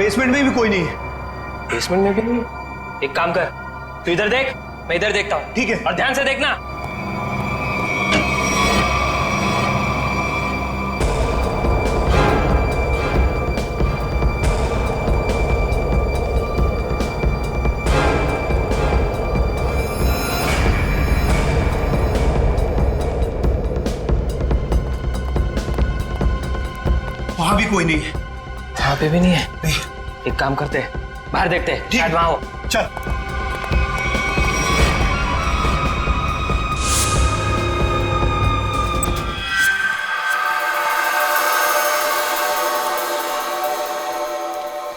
Basement में भी कोई नहीं है। बेसमेंट में भी नहीं? एक काम कर, तू इधर देख, मैं इधर देखता हूँ। ठीक है। और ध्यान से देखना। वहां भी कोई नहीं है। वहां पे भी नहीं है? नहीं। एक काम करते हैं, बाहर देखते हैं, शायद वहां हो। चल।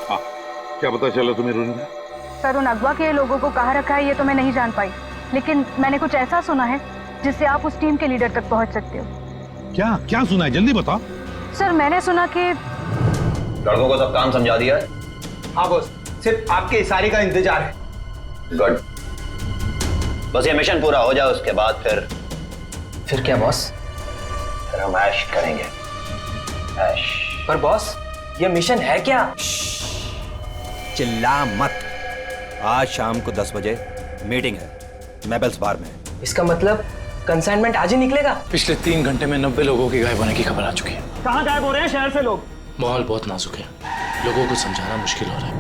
हाँ, क्या पता चला तुम्हें रोनिता? सर, उन अगवा के लोगों को कहाँ रखा है ये तो मैं नहीं जान पाई, लेकिन मैंने कुछ ऐसा सुना है जिससे आप उस टीम के लीडर तक पहुंच सकते हो। क्या क्या सुना है, जल्दी बताओ। सर, मैंने सुना कि लड़कों को सब काम समझा दिया है। हाँ बॉस, सिर्फ आपके इशारे का इंतजार है। गुड, बस ये मिशन पूरा हो जाए उसके बाद फिर क्या बॉस? फिर हम ऐश करेंगे। ऐश। पर बॉस, ये मिशन है क्या? चिल्ला मत। आज शाम को 10 बजे मीटिंग है मेबल्स बार में। इसका मतलब कंसाइनमेंट आज ही निकलेगा? पिछले 3 घंटे में 90 लोगों की गायब होने की खबर आ चुकी है। कहाँ गायब हो रहे हैं शहर से लोग? माहौल बहुत नाजुक है, लोगों को समझाना मुश्किल हो रहा है।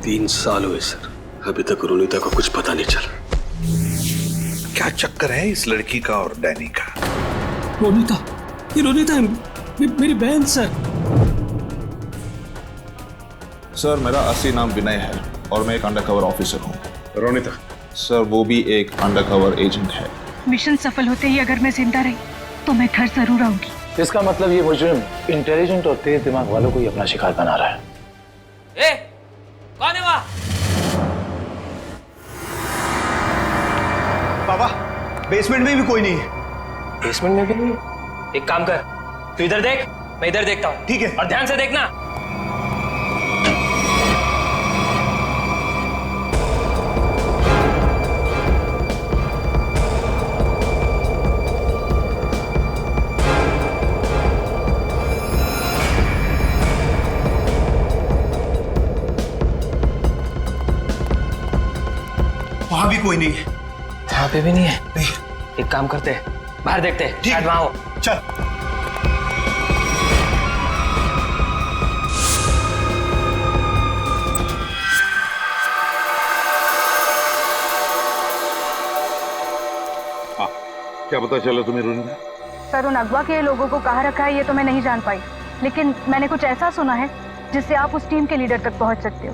3 साल हुए सर, अभी तक रोनिता को कुछ पता नहीं चला। क्या चक्कर है इस लड़की का और डैनी का? रोनिता, ये रोनिता है, मेरी बहन सर। सर, मेरा असली नाम विनय है और मैं एक अंडरकवर ऑफिसर हूँ। रोनिता? सर, वो भी एक अंडरकवर एजेंट है। मिशन सफल होते ही अगर मैं जिंदा रही तो मैं घर जरूर आऊंगी। इसका मतलब ये मुजरिम इंटेलिजेंट और तेज दिमाग वालों को ही अपना शिकार बना रहा है। ए, कौन है वहाँ? बाबा, बेसमेंट में भी कोई नहीं है। बेसमेंट में भी नहीं? एक काम कर, तू इधर देख, मैं इधर देखता हूँ। ठीक है। और ध्यान से देखना। वहां भी कोई नहीं है। वहां पे भी नहीं है? नहीं। एक काम करते हैं, बाहर देखते हैं, ठीक शायद है। वहां हो। चल। हाँ, क्या पता चला तुम्हें रोनिता? सर, उन अगवा के लोगों को कहाँ रखा है ये तो मैं नहीं जान पाई, लेकिन मैंने कुछ ऐसा सुना है जिससे आप उस टीम के लीडर तक पहुंच सकते हो।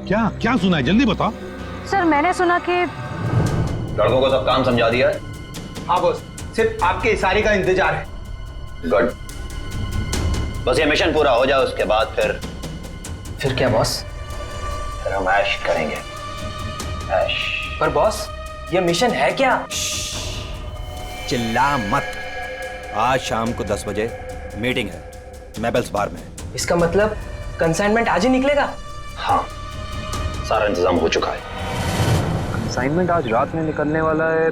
क्या क्या सुना है, जल्दी बताओ। सर, मैंने सुना कि लड़कों को सब काम समझा दिया है। हाँ बॉस, सिर्फ आपके इशारे का इंतजार है। गुड, बस ये मिशन पूरा हो जाए उसके बाद फिर क्या बॉस? फिर हम ऐश करेंगे। ऐश। पर बॉस, ये मिशन है क्या? चिल्ला मत। आज शाम को 10 बजे मीटिंग है मेबल्स बार में। इसका मतलब कंसाइनमेंट आज ही निकलेगा? हाँ, सारा इंतजाम हो चुका है। असाइनमेंट आज रात में निकलने वाला है।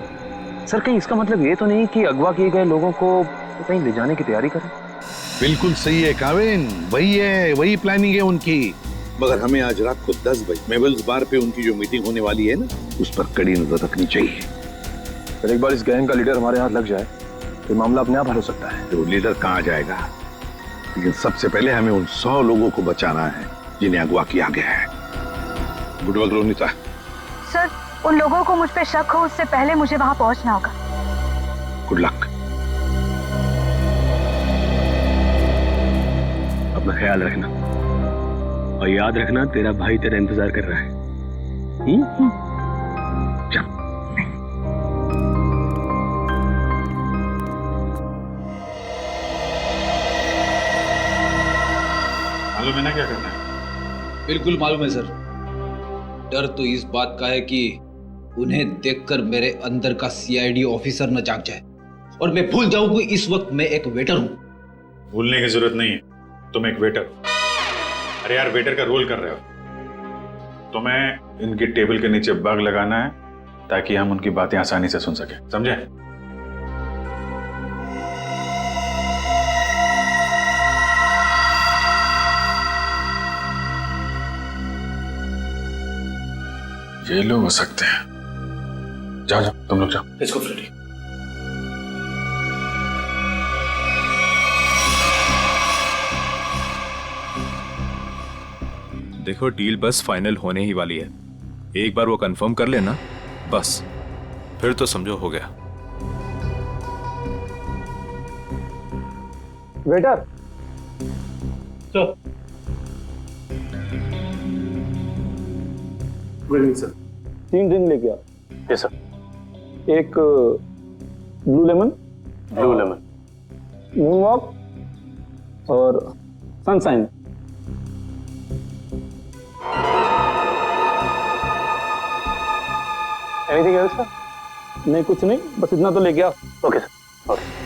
सर, कहीं इसका मतलब ये तो नहीं कि अगवा किए गए लोगों को कहीं ले जाने की तैयारी करें? बिल्कुल सही है काविन, वही है, वही प्लानिंग है उनकी। मगर हमें आज रात को 10 बजे मेबल्स बार पे उनकी जो मीटिंग होने वाली है ना, उस पर कड़ी नजर रखनी चाहिए। फिर एक बार इस गैंग का लीडर हमारे हाथ लग जाए तो मामला अपने आप हल हो सकता है। तो लीडर कहाँ जाएगा, लेकिन सबसे पहले हमें उन 100 लोगों को बचाना है जिन्हें अगवा किया गया है। Good work Ronita. सर, उन लोगों को मुझ पे शक हो उससे पहले मुझे वहां पहुंचना होगा। Good luck. अपना ख्याल रखना और याद रखना, तेरा भाई तेरा इंतजार कर रहा है। चल। मालूम है ना क्या करना है? बिल्कुल मालूम है सर। डर तो इस बात का है कि उन्हें देखकर मेरे अंदर का सीआईडी ऑफिसर न जाग जाए और मैं भूल जाऊं कि इस वक्त मैं एक वेटर हूं। भूलने की जरूरत नहीं है, तुम एक वेटर। अरे यार, वेटर का रोल कर रहे हो। तुम्हें इनकी टेबल के नीचे बग लगाना है ताकि हम उनकी बातें आसानी से सुन सके, समझे? ये लोग हो सकते हैं। जाओ जाओ, तुम लोग जाओ। Let's go Freddy. देखो डील बस फाइनल होने ही वाली है, एक बार वो कंफर्म कर लेना बस, फिर तो समझो हो गया। Waiter good evening sir. 3 drink लेके आओ। Yes sir. एक ब्लू लेमन, मून वॉक और सनशाइन। Anything else sir? नहीं कुछ नहीं, बस इतना तो लेके आओ। Okay sir. ओके।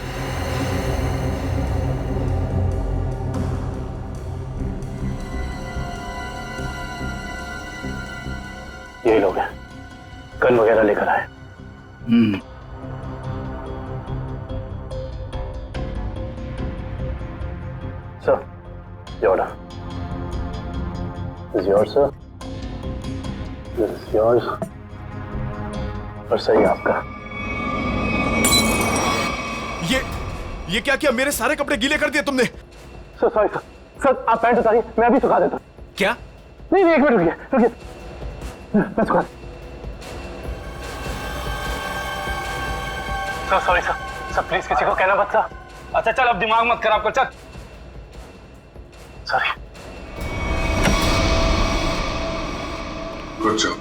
यही लोग हैं, गन वगैरह लेकर आए। सर, ये order. This is yours, sir. This is yours. और सही आपका। ये क्या किया? मेरे सारे कपड़े गीले कर दिए तुमने। Sir sorry sir. सर आप पैंट उतारिए, मैं अभी सुखा देता हूँ। क्या? नहीं नहीं, एक मिनट रुकिए रुकिए, मैं सुखा। Sir sorry sir. Sir please किसी को कहना मत सर। अच्छा चल, अब दिमाग मत खराब कर, चल। सॉरी। Good job.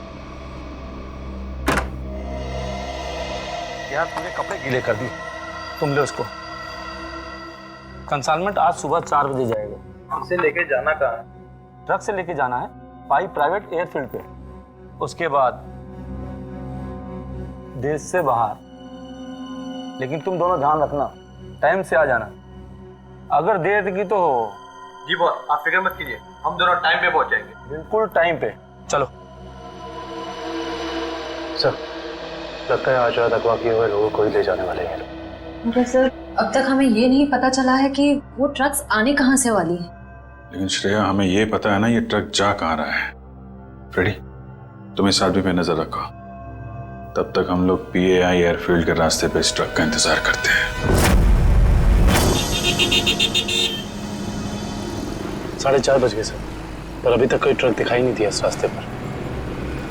यार तूने कपड़े गीले कर दिए, तुम ले उसको। कंसाइनमेंट आज सुबह 4 बजे जाएगा। हमसे लेके जाना कहाँ है? ट्रक से लेके जाना है पाई प्राइवेट एयरफील्ड पे, उसके बाद देश से बाहर। लेकिन तुम दोनों ध्यान रखना, टाइम से आ जाना। अगर देर की तो जी बॉस, आप फिक्र मत कीजिए, हम दोनों टाइम पे पहुंचेंगे। बिल्कुल टाइम पे। चलो। सर लगता है आज रात अगवा किए हुए लोगों को ही ले जाने वाले हैं। मगर सर अब तक हमें ये नहीं पता चला है कि वो ट्रक्स आने कहाँ से वाली है। लेकिन श्रेया, हमें ये पता है ना ये ट्रक जा कहाँ रहा है। फ्रेडी, तुम इस आदमी पे नजर रखो, तब तक हम लोग PAI एयरफील्ड के रास्ते पे इस ट्रक का इंतजार करते हैं। 4:30 बज गए सर, पर अभी तक कोई ट्रक दिखाई नहीं दिया इस रास्ते पर।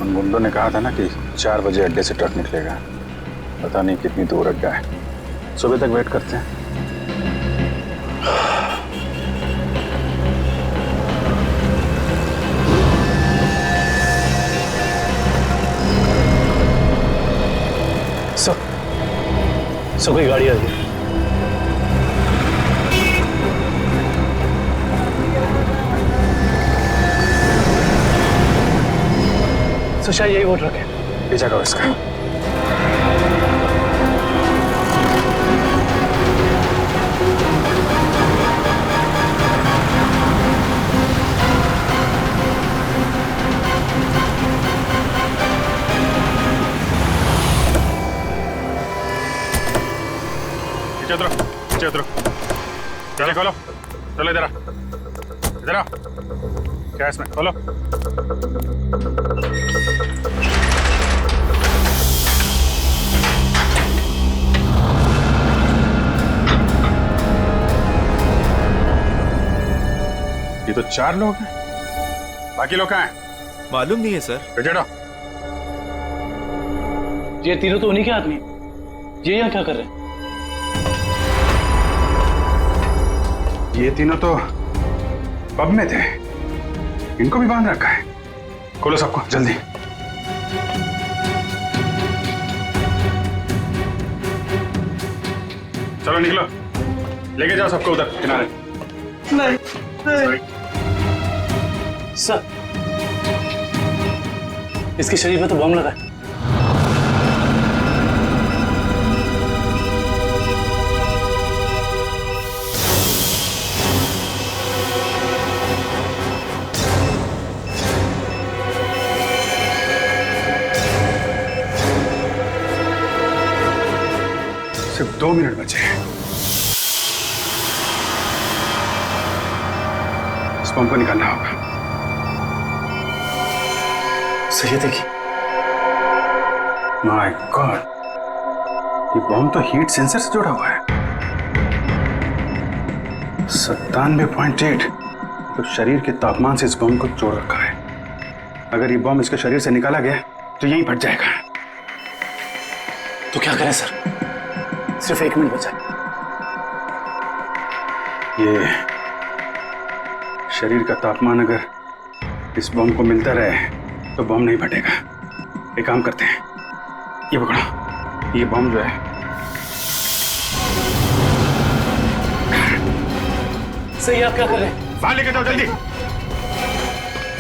उन गुंडों ने कहा था ना कि 4 बजे अड्डे से ट्रक निकलेगा, पता नहीं कितनी दूर अड्डा है। सुबह तक वेट करते हैं। सर कोई गाड़ी आ रही है। सर शायद यही वो ट्रक है। पीछा करो इसका। पीछे उतरो। चलो खोलो, चलो इधर आ। क्या है इसमें? खोलो। ये तो 4 लोग हैं, बाकी लोग कहाँ हैं? मालूम नहीं है सर। बेटा, ये तीनों तो उन्हीं के आदमी हैं। ये यहाँ क्या कर रहे हैं? ये तीनों तो पब में थे, इनको भी बांध रखा है। खोलो सबको जल्दी। चलो निकलो, लेके जाओ सबको उधर किनारे। नहीं। सर इसके शरीर में तो बम लगा है। सिर्फ 2 मिनट बचे हैं। इस बम को निकालना होगा। सही है, देखिए माय गॉड, ये बॉम्ब तो हीट सेंसर से जुड़ा हुआ है। 97.8, तो शरीर के तापमान से इस बॉम्ब को जोड़ रखा है। अगर ये बॉम्ब इसके शरीर से निकाला गया तो यहीं फट जाएगा। तो क्या करें सर? सिर्फ 1 मिनट बचा। ये शरीर का तापमान अगर इस बॉम्ब को मिलता रहे तो बॉम्ब नहीं फटेगा। एक काम करते हैं, ये पकड़ो, ये बॉम्ब जो है सही, आप क्या कर रहे हैं? बाहर लेके जाओ जल्दी।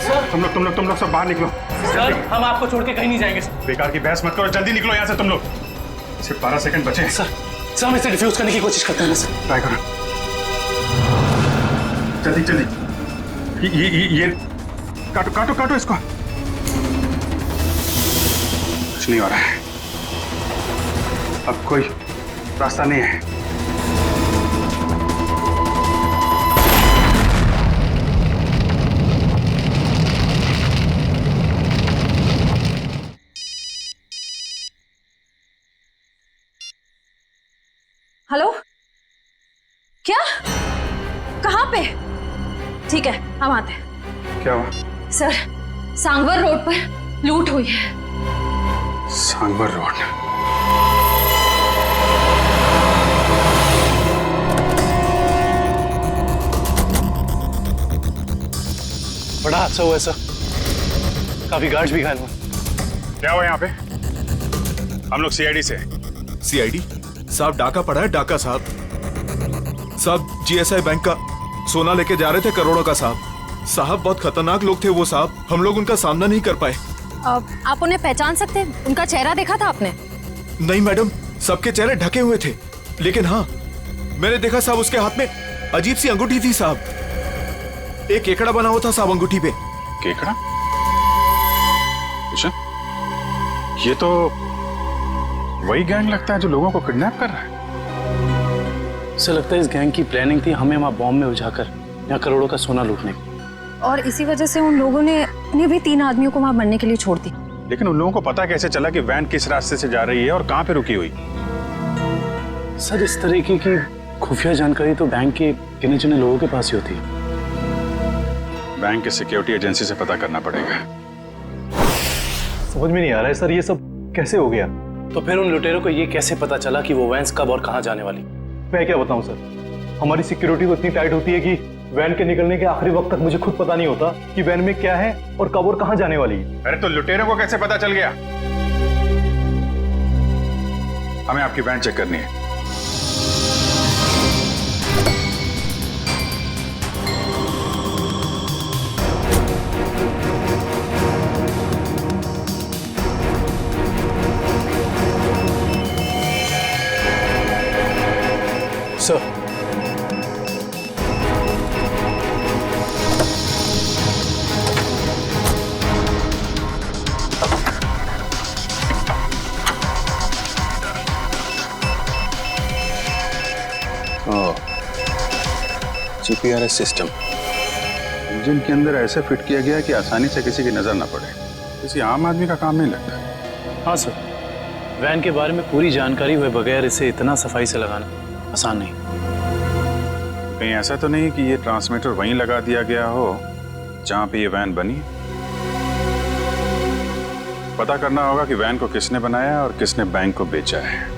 सर तुम लोग सब बाहर निकलो। सर, हम आपको छोड़ के कहीं नहीं जाएंगे सर। बेकार की बहस मत करो, जल्दी निकलो यहाँ से तुम लोग। सिर्फ 12 सेकंड बचे हैं। सर हम इसे डिफ्यूज करने की कोशिश करते हैं ना सर। ट्राई करो, जल्दी जल्दी। ये काटो काटो काटो इसको। कुछ नहीं हो रहा है, अब कोई रास्ता नहीं है। हेलो, क्या? कहाँ पे? ठीक है, हम आते हैं। क्या हुआ? सर, सांगवर रोड पर लूट हुई है। सांगवर रोड? बड़ा हादसा हुआ है सर, काफी गार्ड्स भी घायल हुए। क्या हुआ यहाँ पे? हम लोग सीआईडी से। सीआईडी साहब, डाका पड़ा है, डाका साहब। साहब जीएसआई बैंक का सोना लेके जा रहे थे, करोड़ों का साहब। बहुत खतरनाक लोग थे वो साहब, हम लोग उनका सामना नहीं कर पाए। आप उन्हें पहचान सकते हैं? उनका चेहरा देखा था आपने? नहीं मैडम, सबके चेहरे ढके हुए थे, लेकिन हाँ मैंने देखा साहब उसके हाथ में अजीब सी अंगूठी थी साहब। एक केकड़ा बना हुआ था साहब अंगूठी पे। केकड़ा? ये तो वही गैंग लगता है जो लोगों को किडनैप कर रहा है। सर लगता है इस गैंग की प्लानिंग थी हमें वहां बॉम्ब में उलझाकर यहाँ करोड़ों का सोना लूटने की। और इसी वजह से उन लोगों ने उन्हें भी 3 आदमियों को वहां मरने के लिए छोड़ दी। लेकिन उन लोगों को पता कैसे चला कि वैन किस रास्ते से जा रही है और कहां पे रुकी हुई? सर इस तरीके की खुफिया जानकारी तो बैंक के गिने चुने लोगों के पास ही होती है। बैंक के सिक्योरिटी एजेंसी से पता करना पड़ेगा। समझ में नहीं आ रहा है सर, ये सब कैसे हो गया? तो फिर उन लुटेरों को ये कैसे पता चला कि वो वैन्स कब और कहां जाने वाली? मैं क्या बताऊं सर, हमारी सिक्योरिटी तो इतनी टाइट होती है कि वैन के निकलने के आखिरी वक्त तक मुझे खुद पता नहीं होता कि वैन में क्या है और कब और कहां जाने वाली है। अरे तो लुटेरों को कैसे पता चल गया? हमें आपकी वैन चेक करनी है। सर जीपीआरएस सिस्टम इंजन के अंदर ऐसे फिट किया गया कि आसानी से किसी की नजर ना पड़े। किसी आम आदमी का काम नहीं लगता है। हाँ सर, वैन के बारे में पूरी जानकारी हुए बगैर इसे इतना सफाई से लगाना आसान नहीं। कहीं ऐसा तो नहीं कि ये ट्रांसमीटर वहीं लगा दिया गया हो जहां पे ये वैन बनी? पता करना होगा कि वैन को किसने बनाया और किसने बैंक को बेचा है।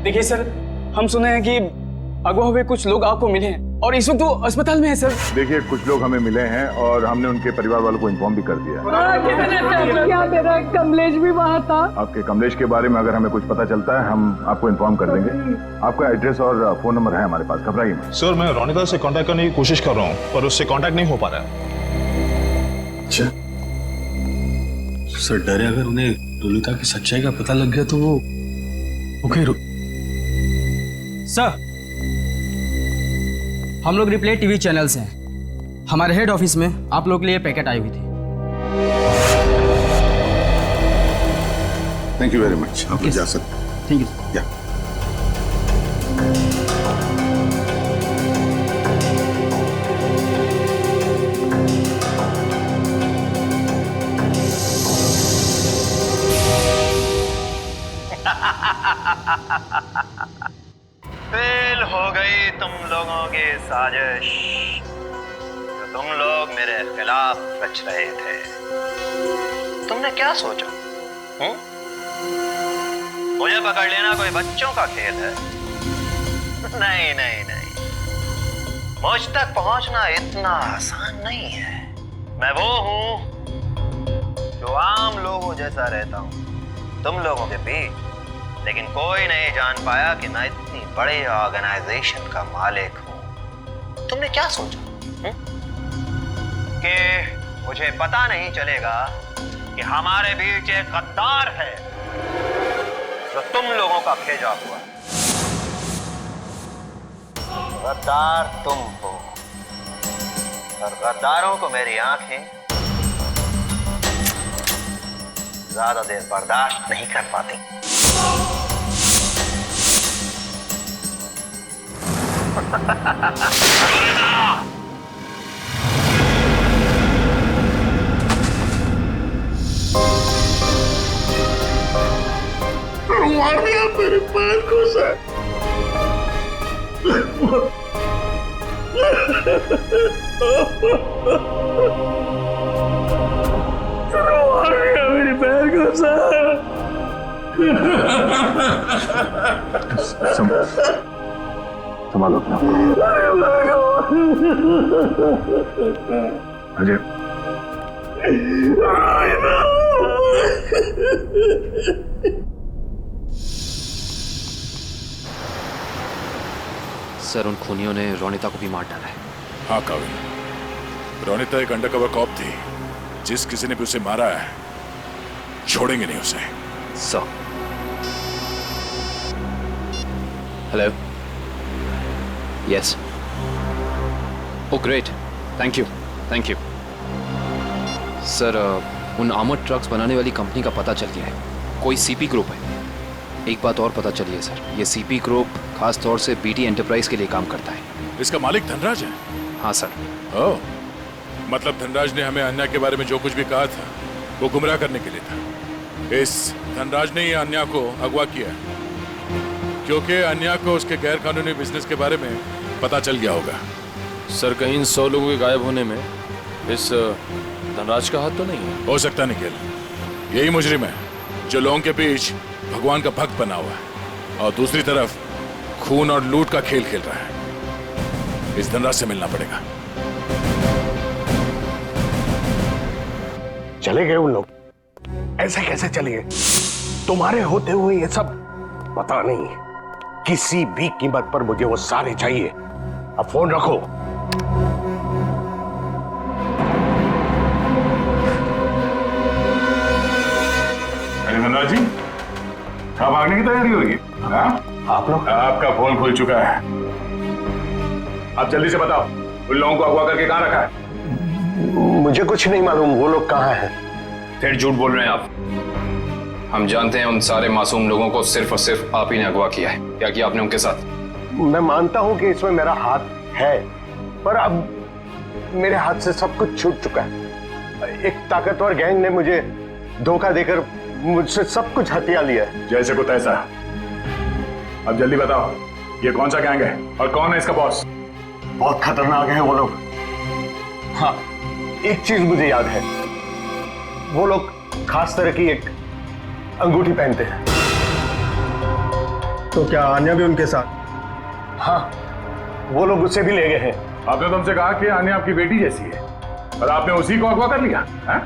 देखिए सर, हम सुने हैं कि अगवा हुए कुछ लोग आपको मिले हैं और इस वक्त वो अस्पताल में है सर। देखिए कुछ लोग हमें मिले हैं और हमने उनके परिवार वालों को इन्फॉर्म भी कर दिया है। क्या मेरा कमलेश भी वहाँ था? आपके कमलेश के बारे में अगर हमें कुछ पता चलता है हम आपको इन्फॉर्म कर देंगे। आपका एड्रेस और फोन नंबर है हमारे पास, घबराइए मत। सर मैं रोनिता से कांटेक्ट करने की कोशिश कर रहा हूँ पर उससे कांटेक्ट नहीं हो पा रहा है। अच्छा सर, डरे अगर उन्हें रोनिता की सच्चाई का पता लग गया तो वो ओके सर, हम लोग रिप्ले टीवी चैनल से हैं। हमारे हेड ऑफिस में आप लोग के लिए पैकेट आई हुई थी। Thank you very much. आप जा सकते हैं। Thank you. फेल हो गई तुम लोगों की साजिश जो तुम लोग मेरे खिलाफ रच रहे थे। तुमने क्या सोचा? मुझे पकड़ लेना कोई बच्चों का खेल है? नहीं नहीं नहीं, मुझ तक पहुंचना इतना आसान नहीं है। मैं वो हूं जो आम लोगों जैसा रहता हूं तुम लोगों के बीच, लेकिन कोई नहीं जान पाया कि मैं इतनी बड़े ऑर्गेनाइजेशन का मालिक हूं। तुमने क्या सोचा कि मुझे पता नहीं चलेगा कि हमारे बीच एक गद्दार है जो तुम लोगों का भेजा हुआ? गद्दार तुम हो और गद्दारों को मेरी आंखें ज्यादा देर बर्दाश्त नहीं कर पाती। मेरे पैर को सर मेरे पैर को सर संभालो अपना अजय। सर, उन खूनियों ने रोनिता को भी मार डाला है। हाँ काविन, रोनिता एक अंडरकवर कॉप थी। जिस किसी ने भी उसे मारा है छोड़ेंगे नहीं उसे। Sir hello, yes, oh great, thank you thank you. Sir उन आर्मर्ड ट्रक्स बनाने वाली कंपनी का पता चल गया है, कोई सीपी ग्रुप है। एक बात और पता चली है सर, ये सीपी ग्रुप खास तौर से बीटी एंटरप्राइज के लिए काम करता है। इसका मालिक धनराज है? हाँ सर। ओह, मतलब धनराज ने हमें अन्या के बारे में जो कुछ भी कहा था वो गुमराह करने के लिए था। इस धनराज ने ही अन्या को अगवा किया क्योंकि अन्या को उसके गैर कानूनी बिजनेस के बारे में पता चल गया होगा। सर, कहीं इन 100 लोगों के गायब होने में इस धनराज का हाथ तो नहीं है? हो सकता निखिल, यही मुजरिम है जो लोगों के बीच भगवान का भक्त बना हुआ है और दूसरी तरफ खून और लूट का खेल खेल रहा है। इस धनराज से मिलना पड़ेगा। चले गए उन लोग? ऐसे कैसे चले गए? तुम्हारे होते हुए ये सब पता नहीं। किसी भी कीमत पर मुझे वो सारे चाहिए। अब फोन रखो। अरे धनराज जी, कब भागने की तैयारी होगी? आप लोग? आपका फोन खुल चुका है। अब जल्दी से बताओ, उन लोगों को अगवा करके कहां रखा है? मुझे कुछ नहीं मालूम वो लोग कहां हैं। फिर झूठ बोल रहे हैं आप। हम जानते हैं उन सारे मासूम लोगों को सिर्फ और सिर्फ आप ही ने अगवा किया है। क्या किया आपने उनके साथ? मैं मानता हूं कि इसमें मेरा हाथ है, पर अब मेरे हाथ से सब कुछ छूट चुका है। एक ताकतवर गैंग ने मुझे धोखा देकर मुझसे सब कुछ हथिया लिया है। जैसे को तैसा। अब जल्दी बताओ, ये कौन सा गैंग है और कौन है इसका बॉस? बहुत खतरनाक है वो लोग। हाँ, एक चीज मुझे याद है, वो लोग खास तरह की एक अंगूठी पहनते हैं। तो क्या आन्या भी उनके साथ? हाँ, वो लोग उसे भी ले गए हैं। आपने तुमसे कहा कि आन्या आपकी बेटी जैसी है और आपने उसी को अगवा कर लिया है?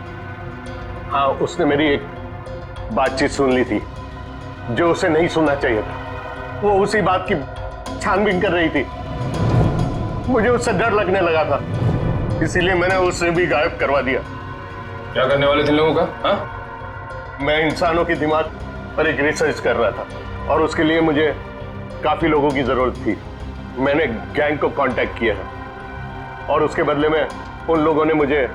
हाँ, उसने मेरी एक बातचीत सुन ली थी जो उसे नहीं सुनना चाहिए था। वो उसी बात की छानबीन कर रही थी। मुझे उससे डर लगने लगा था, इसीलिए मैंने उसे भी गायब करवा दिया। क्या करने वाले थे लोगों का? हाँ? मैं इंसानों के दिमाग पर एक रिसर्च कर रहा था और उसके लिए मुझे काफी लोगों की जरूरत थी। मैंने गैंग को कांटेक्ट किया है और उसके बदले में उन लोगों ने मुझे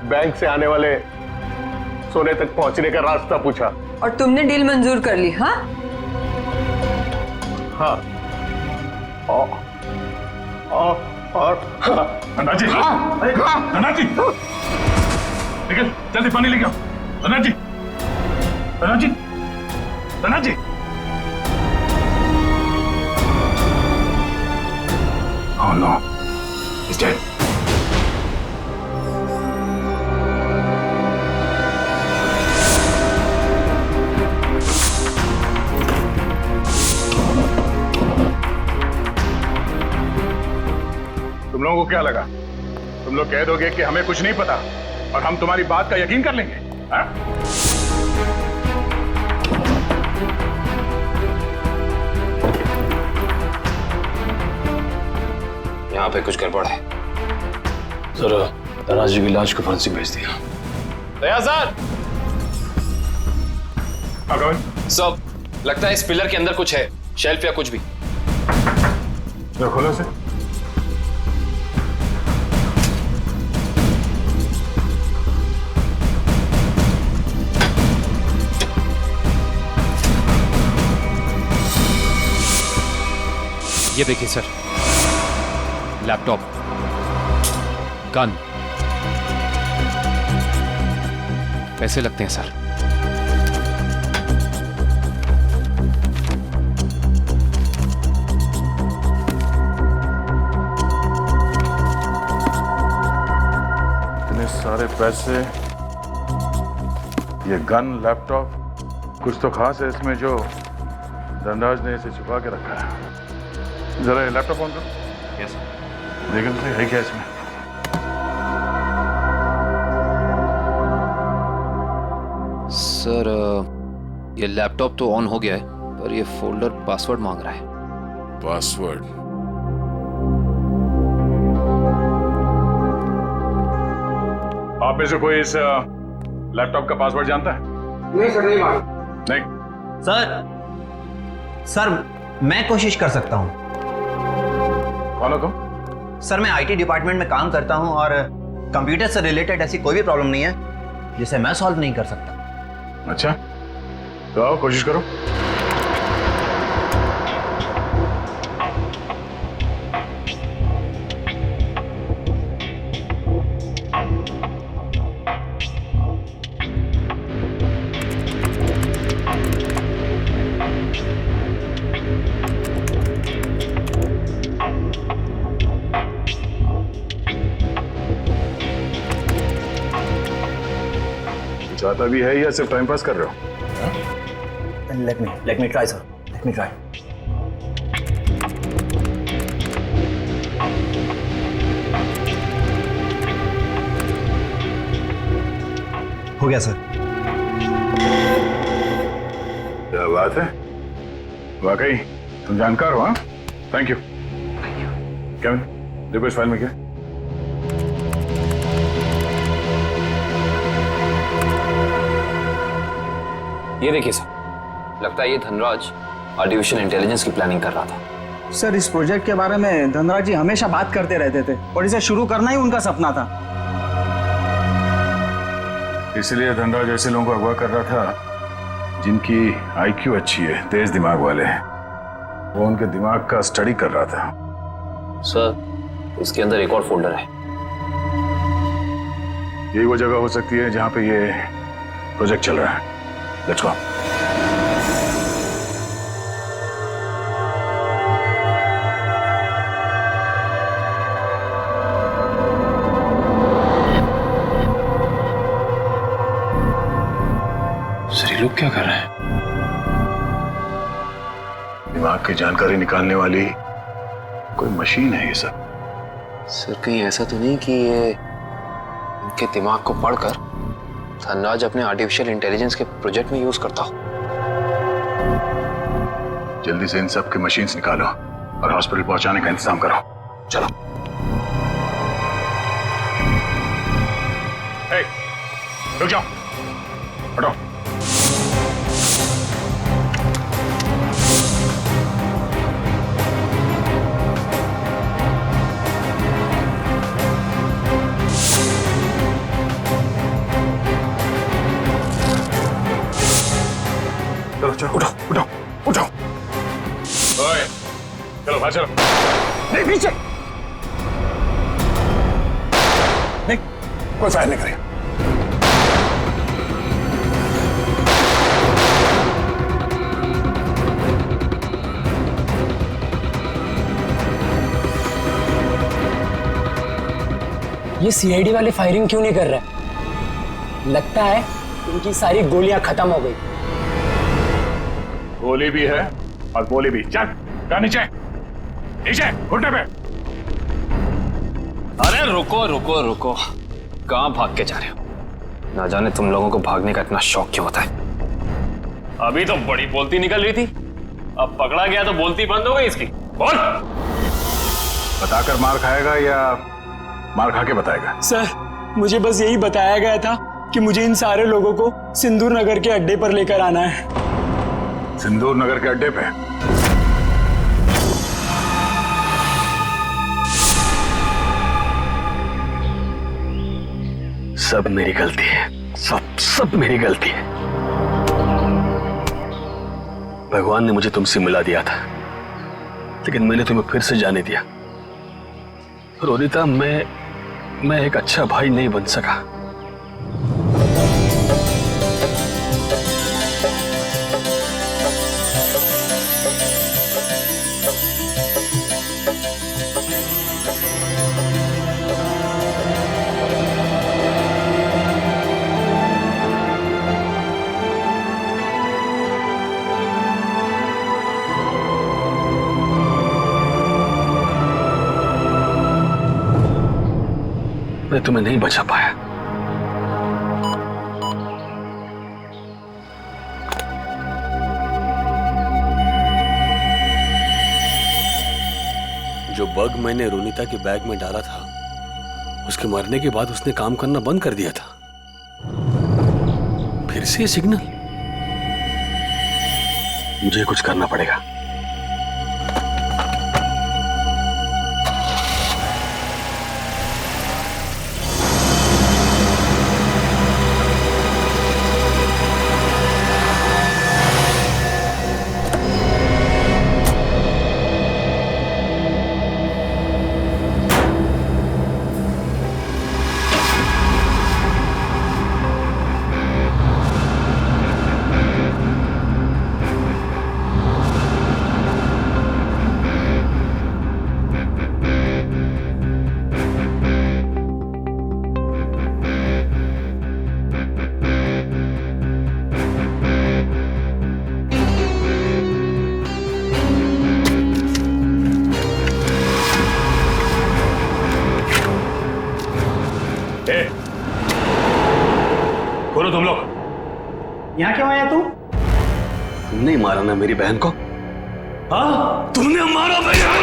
बैंक से आने वाले सोने तक पहुंचने का रास्ता पूछा। और तुमने डील मंजूर कर ली? हाँ हाँ। और धनराज जी, धनराज जी, निकल जल्दी पानी लेके आओ। धनराज जी, धनराज जी, धनराज जी, Oh no, he's dead. तुम लोगों को क्या लगा? तुम लोग कह दोगे कि हमें कुछ नहीं पता और हम तुम्हारी बात का यकीन कर लेंगे? हाँ? यहाँ पे कुछ गड़बड़ है। सर, धनराज जी की लाश को फांसी भेज दिया। दया सर। सब लगता है इस पिलर के अंदर कुछ है, शेल्फ या कुछ भी। खोलो से। ये देखिए सर, लैपटॉप, गन, पैसे लगते हैं सर। इतने सारे पैसे, ये गन, लैपटॉप, कुछ तो खास है इसमें जो धनराज ने इसे छुपा के रखा है। जरा ये लैपटॉप ऑन करो। Yes sir. देखो तो सही है क्या इसमें। सर, ये लैपटॉप तो ऑन हो गया है, पर ये फोल्डर पासवर्ड मांग रहा है। पासवर्ड? आप में से कोई इस लैपटॉप का पासवर्ड जानता है? नहीं सर, नहीं मालूम। नहीं सर मैं कोशिश कर सकता हूँ। कौन हो तुम? सर मैं आईटी डिपार्टमेंट में काम करता हूँ और कंप्यूटर से रिलेटेड ऐसी कोई भी प्रॉब्लम नहीं है जिसे मैं सॉल्व नहीं कर सकता। अच्छा, तो आओ कोशिश करो। चाहता भी है या सिर्फ टाइम पास कर रहे हो? Let me try, sir. Let me try. हो गया सर। क्या बात है, वाकई तुम जानकार हो। हाँ, थैंक यू। केविन, देखो इस फाइल में क्या। ये देखिए सर, लगता है ये धनराज आर्टिफिशियल इंटेलिजेंस की प्लानिंग कर रहा था। सर, इस प्रोजेक्ट के बारे में धनराज जी हमेशा बात करते रहते थे और इसे शुरू करना ही उनका सपना था। इसलिए धनराज ऐसे लोगों को अगवा कर रहा था जिनकी आईक्यू अच्छी है, तेज दिमाग वाले हैं। वो उनके दिमाग का स्टडी कर रहा था। सर, इसके अंदर एक और फोल्डर है। यही वो जगह हो सकती है जहां पे ये प्रोजेक्ट चल रहा है। Let's go. सर, ये लोग क्या कर रहे हैं? दिमाग की जानकारी निकालने वाली कोई मशीन है ये सब। सर, कहीं ऐसा तो नहीं कि ये इनके दिमाग को पढ़कर धनराज अपने आर्टिफिशियल इंटेलिजेंस के प्रोजेक्ट में यूज करता हो? जल्दी से इन सब के मशीन्स निकालो और हॉस्पिटल पहुंचाने का इंतजाम करो। चलो। हे, रुक जाओ, हटो। चलो चलो, उठो उठो उठो। ओए, चलो बाहर चलो। नहीं, पीछे नहीं, कोई फायर नहीं करेगा। ये सीआईडी वाले फायरिंग क्यों नहीं कर रहे? लगता है उनकी सारी गोलियां खत्म हो गई। गोली भी है और गोली भी। चल जा नीचे, नीचे घुटने पे। अरे रुको रुको रुको, कहाँ भाग के जा रहे हो? ना जाने तुम लोगों को भागने का इतना शौक क्यों होता है। अभी तो बड़ी बोलती निकल रही थी, अब पकड़ा गया तो बोलती बंद हो गई इसकी। बोल। बताकर मार खाएगा या मार खा के बताएगा? सर, मुझे बस यही बताया गया था कि मुझे इन सारे लोगों को सिंदूर नगर के अड्डे पर लेकर आना है। सिंदूर नगर के अड्डे पे? सब मेरी गलती है, सब मेरी गलती है। भगवान ने मुझे तुमसे मिला दिया था, लेकिन मैंने तुम्हें फिर से जाने दिया। रोनिता, मैं एक अच्छा भाई नहीं बन सका। मैं तुम्हें नहीं बचा पाया। जो बग मैंने रोनिता के बैग में डाला था, उसके मरने के बाद उसने काम करना बंद कर दिया था। फिर से सिग्नल। मुझे कुछ करना पड़ेगा। बोलो तुम लोग यहाँ क्यों आया तू? तुमने ही मारा ना मेरी बहन को? हाँ, तुमने मारा मेरी बहन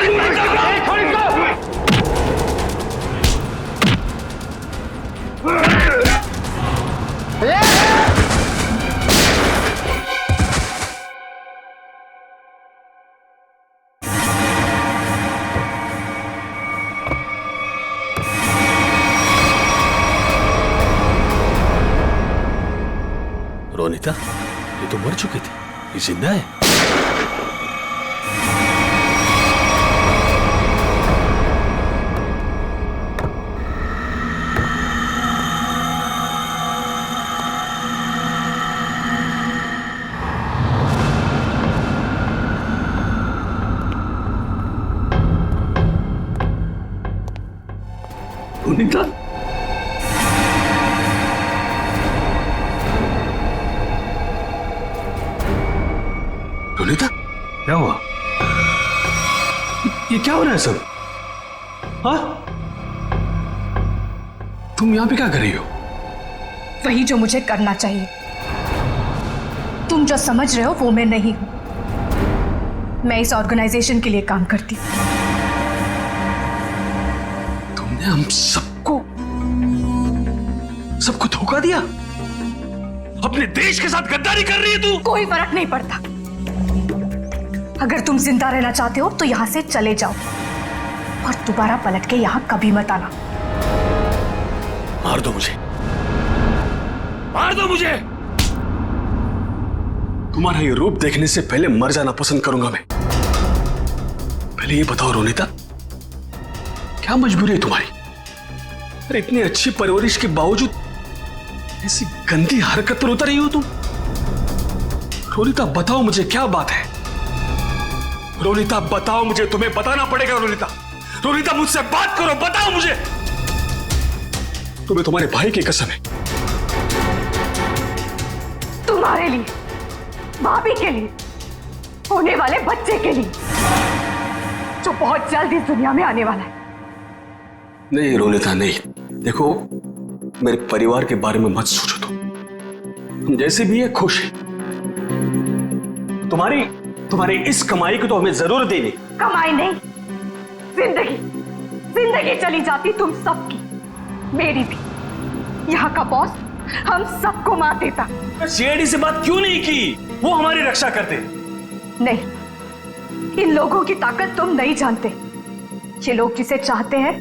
रोनिता, ये तो मर चुकी थी, ये जिंदा है। रोनिता, रोनिता, क्या हुआ? ये क्या हो रहा है सब? हाँ? तुम यहां पे क्या कर रही हो? वही जो मुझे करना चाहिए। तुम जो समझ रहे हो वो मैं नहीं हूं। मैं इस ऑर्गेनाइजेशन के लिए काम करती हूं। तुमने हम सबको धोखा दिया? अपने देश के साथ गद्दारी कर रही है तू? कोई फर्क नहीं पड़ता। अगर तुम जिंदा रहना चाहते हो तो यहां से चले जाओ और दोबारा पलट के यहां कभी मत आना। मार दो मुझे, मार दो मुझे। तुम्हारा ये रूप देखने से पहले मर जाना पसंद करूंगा मैं। पहले ये बताओ रोनिता, क्या मजबूरी है तुम्हारी? अरे इतनी अच्छी परवरिश के बावजूद ऐसी गंदी हरकत पर उतर रही हो तुम? रोनिता बताओ मुझे, क्या बात है? रोनिता बताओ मुझे, तुम्हें बताना पड़ेगा। रोनिता, रोनिता मुझसे बात करो, बताओ मुझे। तुम्हें तुम्हारे भाई की कसम है। तुम्हारे लिए, भाभी के लिए, होने वाले बच्चे के लिए, जो बहुत जल्द इस दुनिया में आने वाला है। नहीं रोनिता नहीं, देखो मेरे परिवार के बारे में मत सोचो। तुम जैसे भी है खुश है। तुम्हारी इस कमाई को तो हमें जरूरत ही नहीं। कमाई नहीं, जिंदगी जिंदगी चली जाती तुम सबकी, मेरी भी। यहाँ का बॉस हम सबको मार देता। सीआईडी से बात क्यों नहीं की? वो हमारी रक्षा करते। नहीं, इन लोगों की ताकत तुम नहीं जानते। ये लोग जिसे चाहते हैं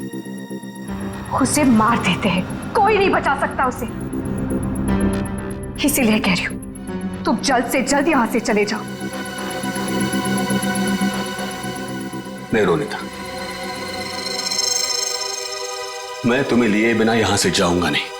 उसे मार देते हैं, कोई नहीं बचा सकता उसे। इसीलिए कह रही हूं, तुम जल्द से जल्द यहां से चले जाओ। नहीं रोनिता, मैं तुम्हें लिए बिना यहां से जाऊंगा नहीं।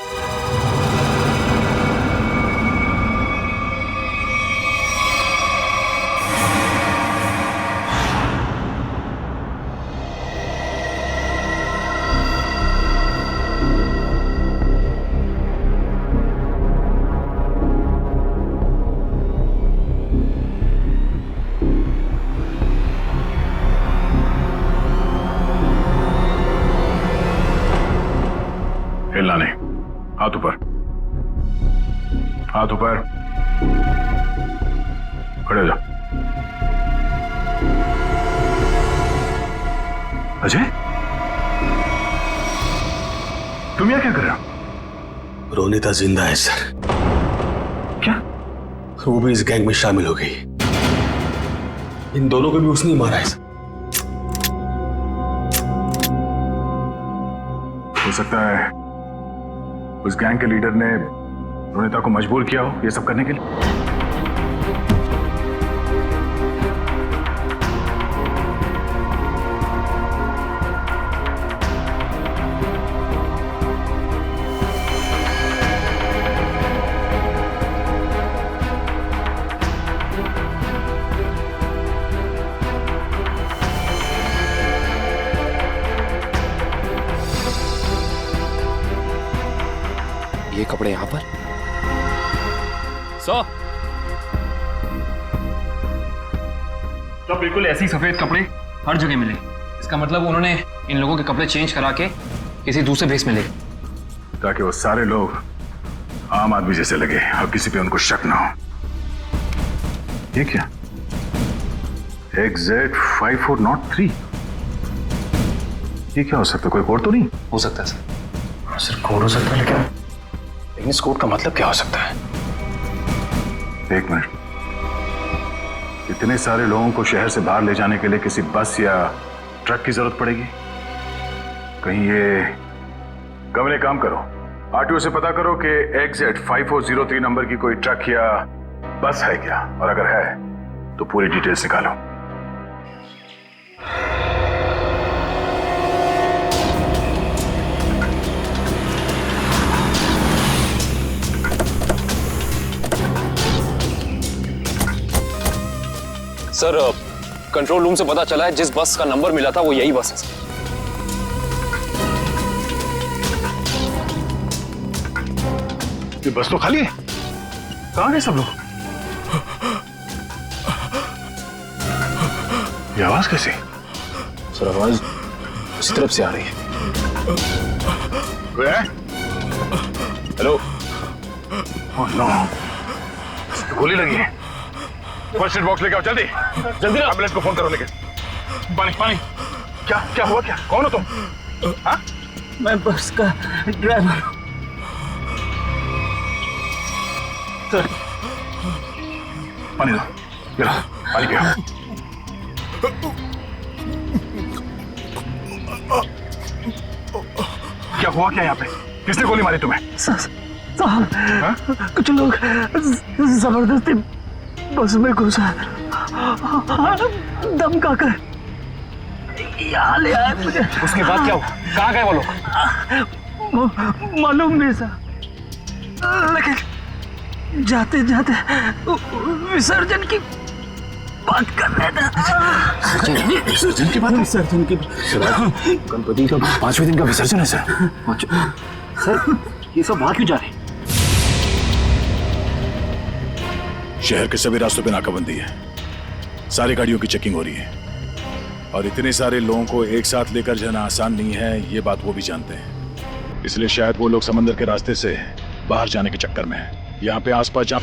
हिलना नहीं, हाथ ऊपर, हाथ ऊपर, खड़े हो जाओ। अजय, तुम यहाँ क्या कर रहे हो? रोनिता जिंदा है सर। क्या? वो भी इस गैंग में शामिल हो गई। इन दोनों को भी उसने ही मारा है सर। हो सकता है उस गैंग के लीडर ने रोनिता को मजबूर किया हो ये सब करने के लिए। ये कपड़े यहां पर तो बिल्कुल ऐसे ही सफेद कपड़े हर जगह मिले। इसका मतलब उन्होंने इन लोगों के कपड़े चेंज करा के किसी दूसरे भेस में ले, ताकि वो सारे लोग आम आदमी जैसे लगे और किसी पे उनको शक ना हो। ये क्या? XZ5403, ये क्या हो सकता है? कोई कोड तो नहीं हो सकता है सर? सर कोड हो सकता है, लेकिन इस कोड का मतलब क्या हो सकता है? एक मिनट, इतने सारे लोगों को शहर से बाहर ले जाने के लिए किसी बस या ट्रक की जरूरत पड़ेगी। कहीं ये कमरे, काम करो, आरटीओ से पता करो कि XZ5403 नंबर की कोई ट्रक या बस है क्या, और अगर है तो पूरी डिटेल्स निकालो। सर कंट्रोल रूम से पता चला है जिस बस का नंबर मिला था वो यही बस है सर। ये बस तो खाली है, कहां गए सब लोग? ये आवाज कैसी? सर आवाज इस तरफ से आ रही है। कोई है? हेलो। ओह नो, गोली लगी है। फर्स्ट एड बॉक्स लेके आओ, जल्दी जल्दी। एम्बुलेंस को फोन करो। लेके पानी पानी। क्या क्या हुआ? क्या, कौन हो तुम? हाँ? मैं बस का ड्राइवर हूं। पानी दो, ये लो, पानी पियो। क्या हुआ क्या यहाँ पे? किसने गोली मारी तुम्हें? साहब, कुछ लोग जबरदस्ती बस में घुसा, धमका कर यहाँ ले आए मुझे। उसके बाद क्या हुआ? कहाँ गए वो लोग? मालूम नहीं सर, लेकिन जाते जाते विसर्जन की बात कर रहे थे। विसर्जन की बात? विसर्जन की गणपति का 5वें दिन का विसर्जन है सर। सर ये सब वहां क्यों जा रहे हैं? शहर के सभी रास्तों पे नाकाबंदी है, सारी गाड़ियों की चेकिंग हो रही है और इतने सारे लोगों को एक साथ लेकर जाना आसान नहीं है, ये बात वो भी जानते हैं। इसलिए शायद वो लोग समंदर के रास्ते से बाहर जाने के चक्कर में हैं। यहाँ पे आसपास जहाँ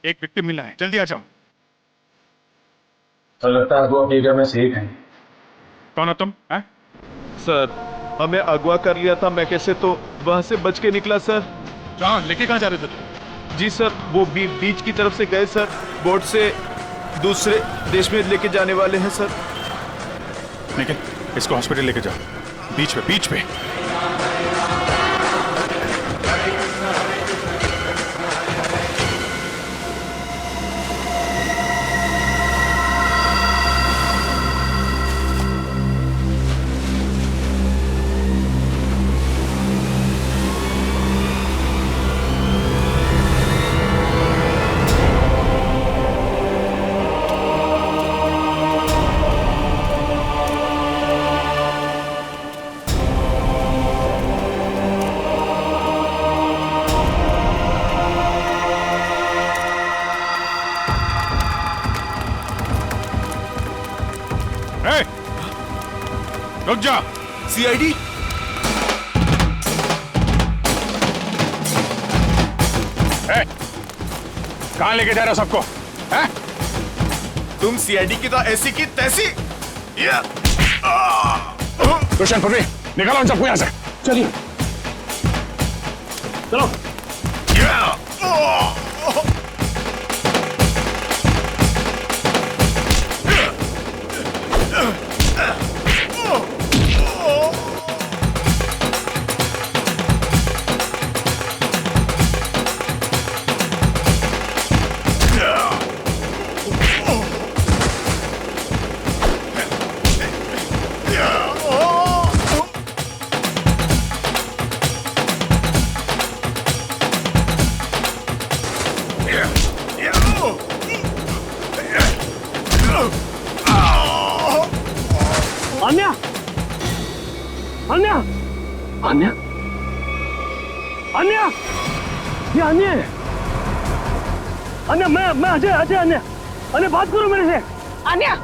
एक विक्टिम मिला है, जल्दी आ जाओ। सर लगता है वो अपनी एरिया में सेफ है। कौन हो तुम? है? सर हमें अगवा कर लिया था मैं कैसे तो वहां से बच के निकला सर। कहाँ लेके कहाँ जा रहे थे? जी सर वो बीच की तरफ से गए सर, बोट से दूसरे देश में लेके जाने वाले हैं सर। लेकिन इसको हॉस्पिटल लेके जाओ, बीच पे। रुक जा। सीआईडी कहाँ लेके जा रहे हो सबको? तुम सीआईडी की तो ऐसी की तैसी। रोशन पृथ्वी निकालो उन सबको यहाँ से। चलिए चलो। अन्या अन्या अन्या अन्या ये अन्या है। अन्या मैं अजय अन्या अन्या बात करो मेरे से। अन्या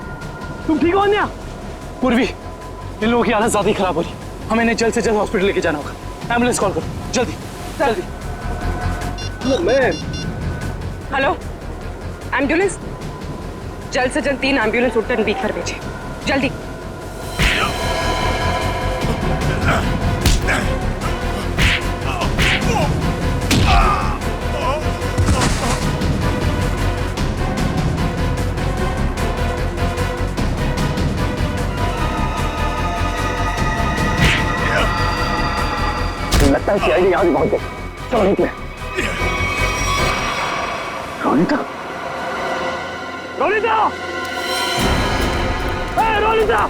तुम ठीक हो? अन्या पूर्वी इन लोगों की हालत ज्यादा ही खराब हो रही, हमें इन्हें जल्द से जल्द हॉस्पिटल लेके जाना होगा। एम्बुलेंस कॉल करो जल्दी जल्दी। मैं हेलो एम्बुलेंस, जल्द से जल्द 3 एम्बुलेंस उत्तर बीकर भेजे जल्दी। लगता है सीआईडी यहाँ भी पहुंच गई। चलो निकले। रोनिता रोनिता रोनिता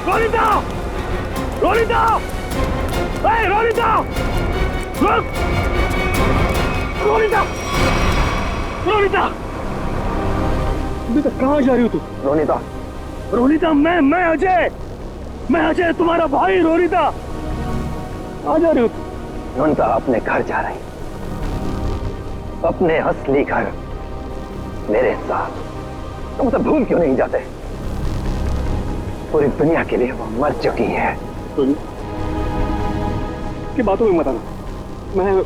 रोनिता रोनिता रोनिता रुक। रोनिता, रोनिता, बेटा कहाँ जा रही हो तू? रोनिता, रोनिता, मैं अजय तुम्हारा भाई। रोनिता, कहाँ जा रही हो तू? रोनिता अपने घर जा रही, अपने असली घर, मेरे साथ। तुम तो भूल क्यों नहीं जाते? पूरी दुनिया के लिए वो मर चुकी है। की बातों में मत आना।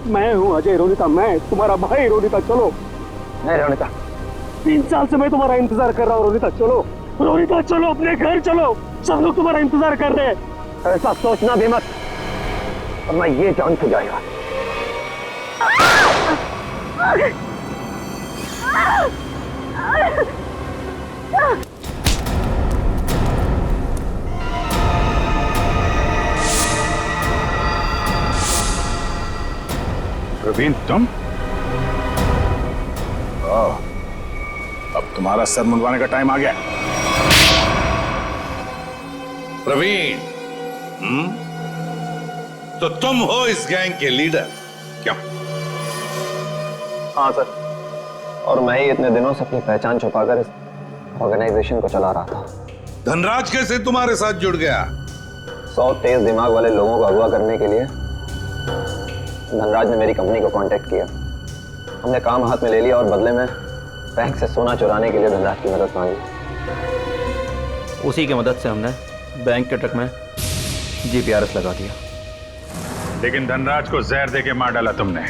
मैं हूँ अजय। रोनिता, मैं तुम्हारा भाई। रोनिता चलो। नहीं रोनिता, 3 साल से मैं तुम्हारा इंतजार कर रहा हूँ। रोनिता चलो, रोनिता चलो, अपने घर चलो। सब लोग तुम्हारा इंतजार कर रहे हैं। ऐसा सोचना भी मत, और मैं ये जान से जाएगा। प्रवीण, तुम? अब तुम्हारा सर मुंडवाने का टाइम आ गया। प्रवीण, तो तुम हो इस गैंग के लीडर, क्या? हाँ सर, और मैं ही इतने दिनों से अपनी पहचान छुपाकर इस ऑर्गेनाइजेशन को चला रहा था। धनराज कैसे तुम्हारे साथ जुड़ गया? 100 तेज दिमाग वाले लोगों को अगवा करने के लिए धनराज ने मेरी कंपनी को कांटेक्ट किया। हमने काम हाथ में ले लिया और बदले में बैंक से सोना चुराने के लिए धनराज की मदद मांगी। उसी की मदद से हमने बैंक के ट्रक में जीपीआरएस लगा दिया। लेकिन धनराज को जहर देके मार डाला तुमने,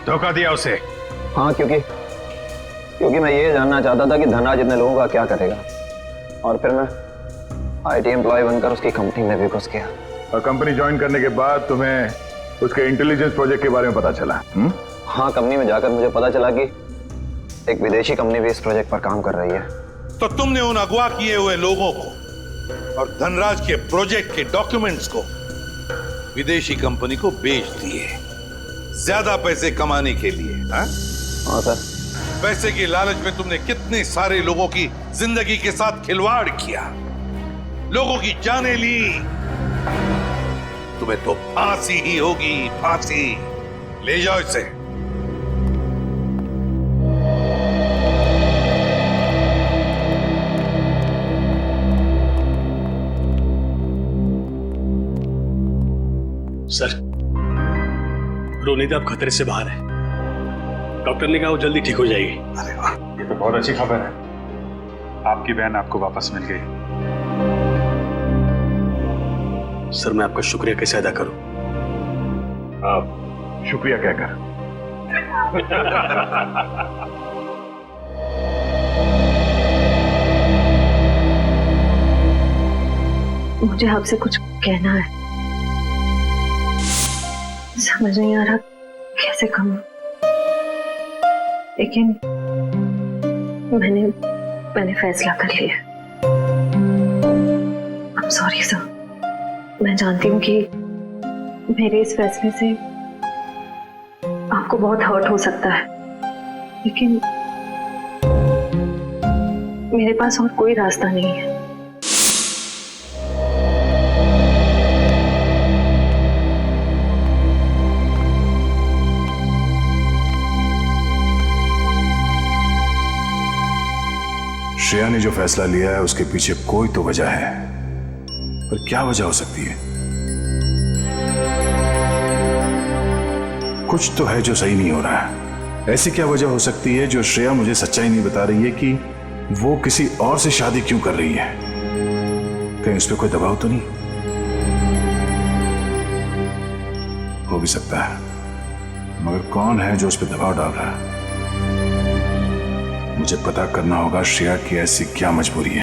धोखा दिया उसे। हाँ, क्योंकि मैं ये जानना चाहता था कि धनराज इतने लोगों का क्या करेगा, और फिर मैं आईटी एम्प्लॉय बनकर उसकी कंपनी में भी घुस गया। और कंपनी ज्वाइन करने के बाद तुम्हें उसके इंटेलिजेंस प्रोजेक्ट के बारे में पता चला? हाँ, कंपनी में जाकर मुझे पता चला कि एक विदेशी कंपनी भी इस प्रोजेक्ट पर काम कर रही है। तो तुमने उन अगवा किए हुए लोगों को और धनराज के प्रोजेक्ट के डॉक्यूमेंट्स को विदेशी कंपनी को बेच दिए, ज्यादा पैसे कमाने के लिए। हाँ सर। पैसे की लालच में तुमने कितने सारे लोगों की जिंदगी के साथ खिलवाड़ किया, लोगों की जानें ली। तुम्हें तो फांसी ही होगी, फांसी। ले जाओ इसे। सर, रोनिता अब खतरे से बाहर है। डॉक्टर ने कहा वो जल्दी ठीक हो जाएगी। अरे वाह, ये तो बहुत अच्छी खबर है। आपकी बहन आपको वापस मिल गई। सर, मैं आपका शुक्रिया कैसे अदा करूं? आप शुक्रिया क्या कर? मुझे आपसे कुछ कहना है, समझ नहीं आ रहा कैसे कहूं, लेकिन मैंने फैसला कर लिया। I'm sorry सर, मैं जानती हूँ कि मेरे इस फैसले से आपको बहुत हर्ट हो सकता है, लेकिन मेरे पास और कोई रास्ता नहीं है। श्रेया ने जो फैसला लिया है उसके पीछे कोई तो वजह है, पर क्या वजह हो सकती है? कुछ तो है जो सही नहीं हो रहा है। ऐसी क्या वजह हो सकती है जो श्रेया मुझे सच्चाई नहीं बता रही है कि वो किसी और से शादी क्यों कर रही है? कहीं उस पर कोई दबाव तो नहीं? हो भी सकता है, मगर कौन है जो उस पर दबाव डाल रहा है? मुझे पता करना होगा श्रेया की ऐसी क्या मजबूरी है।